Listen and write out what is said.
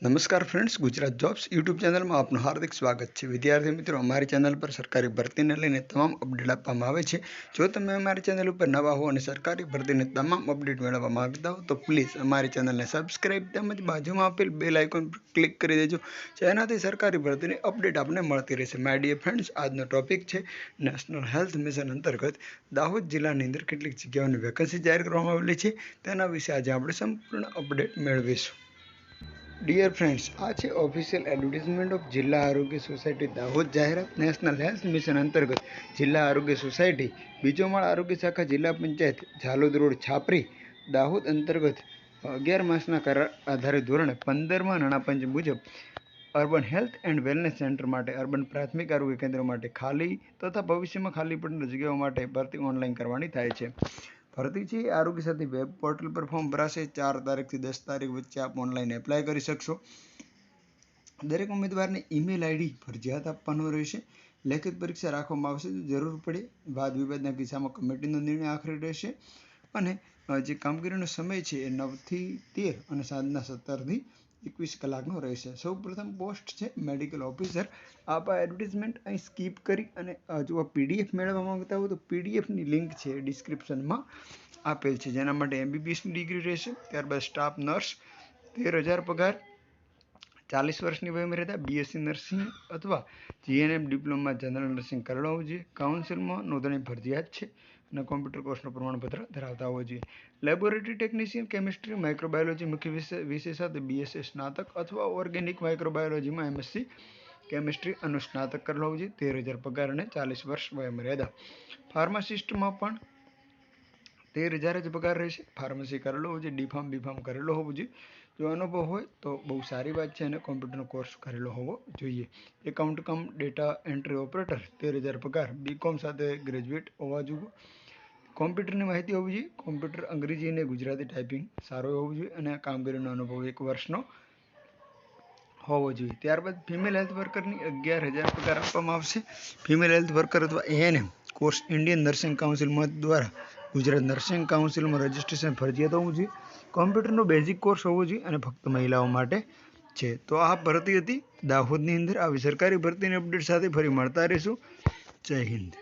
નમસ્કાર friends, Gujarat jobs YouTube ચેનલમાં આપનું હાર્દિક સ્વાગત છે। વિદ્યાર્થી મિત્રો, અમારી ચેનલ પર સરકારી ભરતીને લઈને તમામ અપડેટ આપવામાં આવે છે। જો તમે અમારી ચેનલ ઉપર નવા હો અને સરકારી ભરતીને તમામ અપડેટ મેળવવા માંગતા હો તો પ્લીઝ અમારી ચેનલને સબસ્ક્રાઇબ તેમજ બાજુમાં આપેલ બેલ આઇકોન પર ક્લિક કરી દેજો, જેનાથી સરકારી ભરતીની અપડેટ આપને મળતી રહેશે। માય ડિયર ફ્રેન્ડ્સ, આજનો ટોપિક છે નેશનલ હેલ્થ મિશન અંતર્ગત દાહોદ જિલ્લાની અંદર કેટલીક જગ્યાઓની વેકન્સી જાહેર કરવામાં આવેલી છે, તેના વિશે આજે આપણે સંપૂર્ણ અપડેટ મેળવીશું। ડિયર ફ્રેન્ડ્સ, આ છે ઓફિશિયલ એડવર્ટાઇઝમેન્ટ ઓફ જિલ્લા આરોગ્ય સોસાયટી દાહોદ જાહેરાત। નેશનલ હેલ્થ મિશન અંતર્ગત જિલ્લા આરોગ્ય સોસાયટી બીજો માળ આરોગ્ય શાખા જિલ્લા પંચાયત ઝાલોદ રોડ છાપરી દાહોદ અંતર્ગત 11 માસના કરાર આધારિત ધોરણે 15મા નાણાપંચ મુજબ urban health and wellness centre માટે અર્બન પ્રાથમિક આરોગ્ય કેન્દ્ર માટે ખાલી તથા ભવિષ્યમાં ખાલી પડેલી જગ્યાઓ માટે ભરતી ઓનલાઈન કરવાની થાય છે। ભરતી છે આરોગ્ય સાથી વેબ પોર્ટલ પર ફોર્મ ભરાશે। 4 તારીખથી 10 તારીખ વચ્ચે આપ ઓનલાઈન એપ્લાય કરી શકશો। દરેક ઉમેદવારને ઈમેલ આઈડી ફરજિયાત આપવાનો રહેશે। લેખિત પરીક્ષા રાખવામાં આવશે। જરૂર પડે વાદ વિવાદના કિસ્સામાં કમિટીનો નિર્ણય આખરી રહેશે। અને જે કામગીરીનો સમય છે એ 9 થી 13 અને સાંજના 17 થી 21 કલાકનો રહેશે। સૌપ્રથમ પોસ્ટ છે મેડિકલ ઓફિસર। આપ આ એડવર્ટાઇઝમેન્ટ અહીં સ્કીપ કરી અને જો આ પીડીએફ મેળવવા માંગતા હો તો પીડીએફની લિંક છે ડિસ્ક્રિપ્શનમાં આપેલ છે, જેના માટે એમબીબીએસની ડિગ્રી રહેશે। ત્યારબાદ સ્ટાફ નર્સ 13,000 પગાર, 40 વર્ષની વયમર્યાદા, બીએસસી નર્સિંગ અથવા જીએનએમ ડિપ્લોમા જનરલ નર્સિંગ કરેલો હોવો જોઈએ। કાઉન્સિલમાં નોંધણી ફરજિયાત છે અને કોમ્પ્યુટર કોર્સનું પ્રમાણપત્ર ધરાવતા હોવો જોઈએ। લેબોરેટરી ટેકનિશિયન કેમિસ્ટ્રી માઇક્રોબાયોલોજી મુખ્ય વિષય સાથે બીએસસી સ્નાતક અથવા ઓર્ગેનિક માઇક્રોબાયોલોજીમાં એમએસસી કેમિસ્ટ્રી અનુસ્નાતક કરેલો હોવો જોઈએ। 13,000 પગાર અને 40 વર્ષ વયમર્યાદા। ફાર્માસિસ્ટમાં પણ 13,000 જ પગાર રહેશે। ફાર્મસી કરેલો હોવો જોઈએ, ડીફાર્મ બીફાર્મ કરેલો હોવો જોઈએ। જો અનુભવ હોય તો બહુ સારી વાત છે અને કોમ્પ્યુટરનો કોર્સ કરેલો હોવો જોઈએ। એકાઉન્ટ કમ ડેટા એન્ટ્રી ઓપરેટર 13,000 પગાર, બીકોમ સાથે ગ્રેજ્યુએટ હોવા જોઈએ। કોમ્પ્યુટરની માહિતી હોવી જોઈએ। કોમ્પ્યુટર અંગ્રેજી અને ગુજરાતી ટાઈપિંગ સારો હોવું જોઈએ અને કામગીરીનો અનુભવ 1 વર્ષનો હોવો જોઈએ। ત્યારબાદ ફિમેલ હેલ્થ વર્કરની 11,000 પગાર આપવામાં આવશે। ફિમેલ હેલ્થ વર્કર અથવા ANM course Indian nursing council મત દ્વારા ગુજરાત નર્સિંગ કાઉન્સિલમાં રજિસ્ટ્રેશન ફરજિયાત હોવું જોઈએ। કોમ્પ્યુટરનો બેઝિક કોર્સ હોવો જોઈએ અને ફક્ત મહિલાઓ માટે છે। તો આ ભરતી હતી દાહોદની અંદર। આવી સરકારી ભરતીની અપડેટ સાથે ફરી મળતા રહીશું। જય હિન્દ।